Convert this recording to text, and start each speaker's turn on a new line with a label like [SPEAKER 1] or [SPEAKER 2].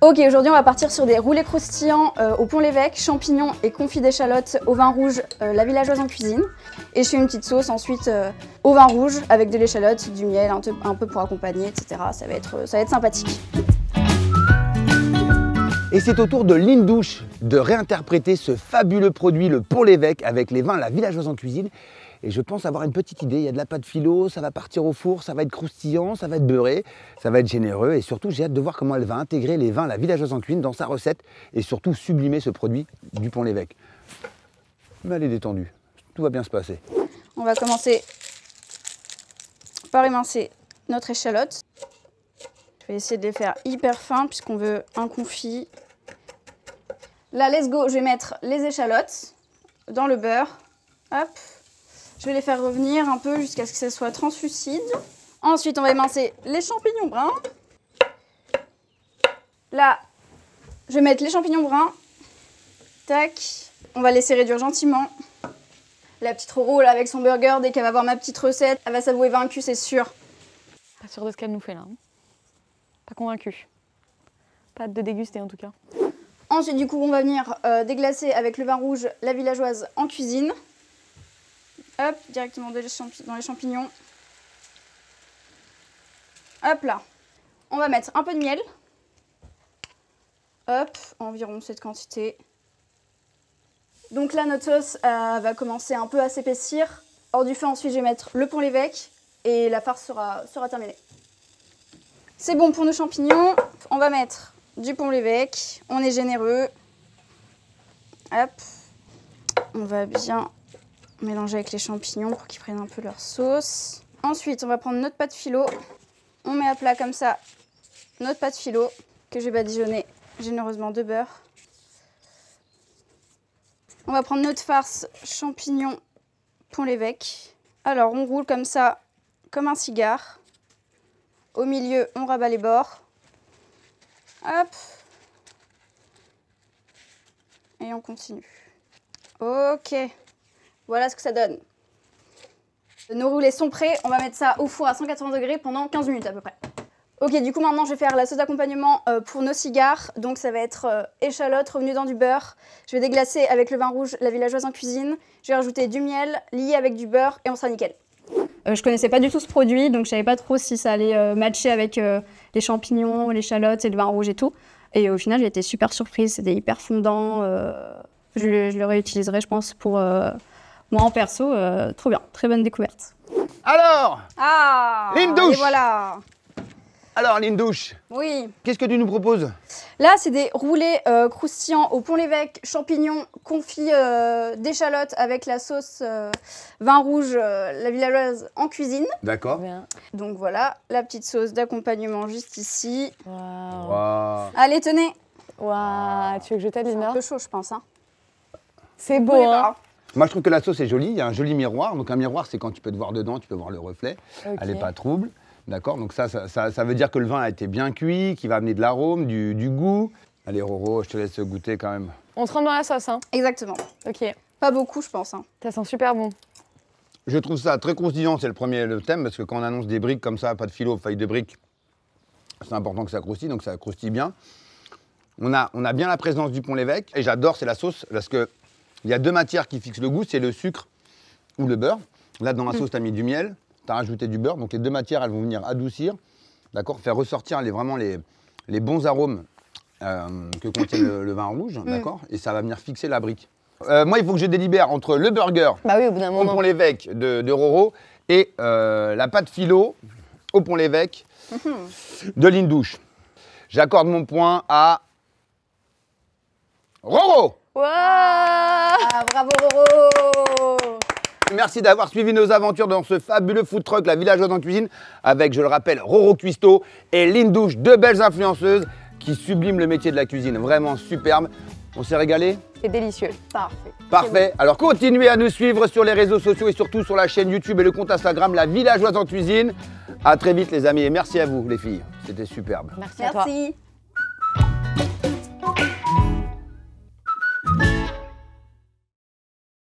[SPEAKER 1] Ok, aujourd'hui on va partir sur des roulés croustillants au Pont-l'Évêque, champignons et confit d'échalotes au vin rouge, la villageoise en cuisine. Et je fais une petite sauce ensuite au vin rouge avec de l'échalote, du miel, un peu pour accompagner, etc. Ça va être sympathique.
[SPEAKER 2] Et c'est au tour de Lindouche de réinterpréter ce fabuleux produit, le Pont-l'Évêque, avec les vins La Villageoise en cuisine. Et je pense avoir une petite idée, il y a de la pâte philo, ça va partir au four, ça va être croustillant, ça va être beurré, ça va être généreux. Et surtout, j'ai hâte de voir comment elle va intégrer les vins La Villageoise en cuisine dans sa recette et surtout sublimer ce produit du Pont-l'Évêque. Mais elle est détendue, tout va bien se passer.
[SPEAKER 1] On va commencer par émincer notre échalote. Je vais essayer de les faire hyper fins puisqu'on veut un confit. Là, let's go, je vais mettre les échalotes dans le beurre. Hop. Je vais les faire revenir un peu jusqu'à ce que ça soit translucide. Ensuite, on va émincer les champignons bruns. Là, je vais mettre les champignons bruns. Tac. On va laisser réduire gentiment. La petite Roro, là, avec son burger, dès qu'elle va voir ma petite recette, elle va s'avouer vaincue, c'est sûr.
[SPEAKER 3] Pas sûre de ce qu'elle nous fait là. Pas convaincue. Pas hâte de déguster en tout cas.
[SPEAKER 1] Ensuite, du coup, on va venir déglacer avec le vin rouge La Villageoise en cuisine. Hop, directement dans les champignons. Hop là. On va mettre un peu de miel. Hop, environ cette quantité. Donc là, notre sauce va commencer un peu à s'épaissir. Hors du feu, ensuite, je vais mettre le Pont-l'Évêque et la farce sera terminée. C'est bon pour nos champignons. On va mettre du Pont-l'Évêque. On est généreux. Hop. On va bien mélanger avec les champignons pour qu'ils prennent un peu leur sauce. Ensuite, on va prendre notre pâte philo. On met à plat comme ça notre pâte philo que je vais badigeonner généreusement de beurre. On va prendre notre farce champignons Pont-l'Évêque. Alors, on roule comme ça, comme un cigare. Au milieu, on rabat les bords. Hop. Et on continue. Ok. Voilà ce que ça donne. Nos roulés sont prêts. On va mettre ça au four à 180 degrés pendant 15 minutes à peu près. Ok, du coup maintenant je vais faire la sauce d'accompagnement pour nos cigares. Donc ça va être échalote revenue dans du beurre. Je vais déglacer avec le vin rouge La Villageoise en cuisine. Je vais rajouter du miel lié avec du beurre et on sera nickel. Je connaissais pas du tout ce produit, donc je savais pas trop si ça allait matcher avec les champignons, l'échalote et le vin rouge et tout. Et au final j'ai été super surprise, c'était hyper fondant. Je le réutiliserai je pense pour moi en perso. Trop bien, très bonne découverte.
[SPEAKER 2] Alors, Lindouche.
[SPEAKER 1] Et voilà.
[SPEAKER 2] Alors Lindouche,
[SPEAKER 1] Oui.
[SPEAKER 2] qu'est-ce que tu nous proposes?
[SPEAKER 1] Là, c'est des roulés croustillants au Pont-l'Évêque, champignons, confit d'échalotes avec la sauce vin rouge La Villageoise en cuisine.
[SPEAKER 2] D'accord.
[SPEAKER 1] Donc voilà, la petite sauce d'accompagnement juste ici.
[SPEAKER 3] Waouh.
[SPEAKER 2] Wow.
[SPEAKER 1] Allez, tenez.
[SPEAKER 3] Waouh. Tu veux que je t'aide,
[SPEAKER 1] C'est
[SPEAKER 3] Lina?
[SPEAKER 1] un peu chaud, je pense. Hein.
[SPEAKER 3] C'est beau,
[SPEAKER 1] Oui,
[SPEAKER 3] hein?
[SPEAKER 2] Moi, je trouve que la sauce est jolie. Il y a un joli miroir. Donc, un miroir, c'est quand tu peux te voir dedans, tu peux voir le reflet.
[SPEAKER 3] Ok.
[SPEAKER 2] Elle n'est pas trouble. D'accord? Donc, ça veut dire que le vin a été bien cuit, qu'il va amener de l'arôme, du goût. Allez, Roro, je te laisse goûter quand même.
[SPEAKER 3] On trempe dans la sauce, hein?
[SPEAKER 1] Exactement.
[SPEAKER 3] Ok.
[SPEAKER 1] Pas beaucoup, je pense. Hein.
[SPEAKER 3] Ça sent super bon.
[SPEAKER 2] Je trouve ça très croustillant, c'est le thème, parce que quand on annonce des briques comme ça, pas de philo, feuilles de briques, c'est important que ça croustille, donc ça croustille bien. On a bien la présence du Pont-l'Évêque, et j'adore, c'est la sauce, parce qu'il y a deux matières qui fixent le goût, c'est le sucre ou le beurre. Là, dans la sauce, tu as mis du miel, tu as rajouté du beurre, donc les deux matières, elles vont venir adoucir, d'accord, faire ressortir vraiment les bons arômes que contient le vin rouge, d'accord, et ça va venir fixer la brique. Moi, il faut que je délibère entre le burger
[SPEAKER 3] Bah oui, au bout d'un
[SPEAKER 2] au
[SPEAKER 3] moment.
[SPEAKER 2] Pont-l'Évêque de Roro et la pâte philo au Pont-l'Évêque de Lindouche. J'accorde mon point à Roro.
[SPEAKER 3] Waouh.
[SPEAKER 1] Ah, bravo, Roro.
[SPEAKER 2] Merci d'avoir suivi nos aventures dans ce fabuleux food truck, la Villageoise en cuisine, avec, je le rappelle, Roro Cuisto et Lindouche, deux belles influenceuses qui subliment le métier de la cuisine. Vraiment superbe. On s'est régalé?
[SPEAKER 3] C'est délicieux.
[SPEAKER 1] Parfait.
[SPEAKER 2] Parfait. Alors continuez à nous suivre sur les réseaux sociaux et surtout sur la chaîne YouTube et le compte Instagram La Villageoise en cuisine. À très vite les amis et merci à vous les filles. C'était superbe.
[SPEAKER 3] Merci à toi.
[SPEAKER 1] Merci.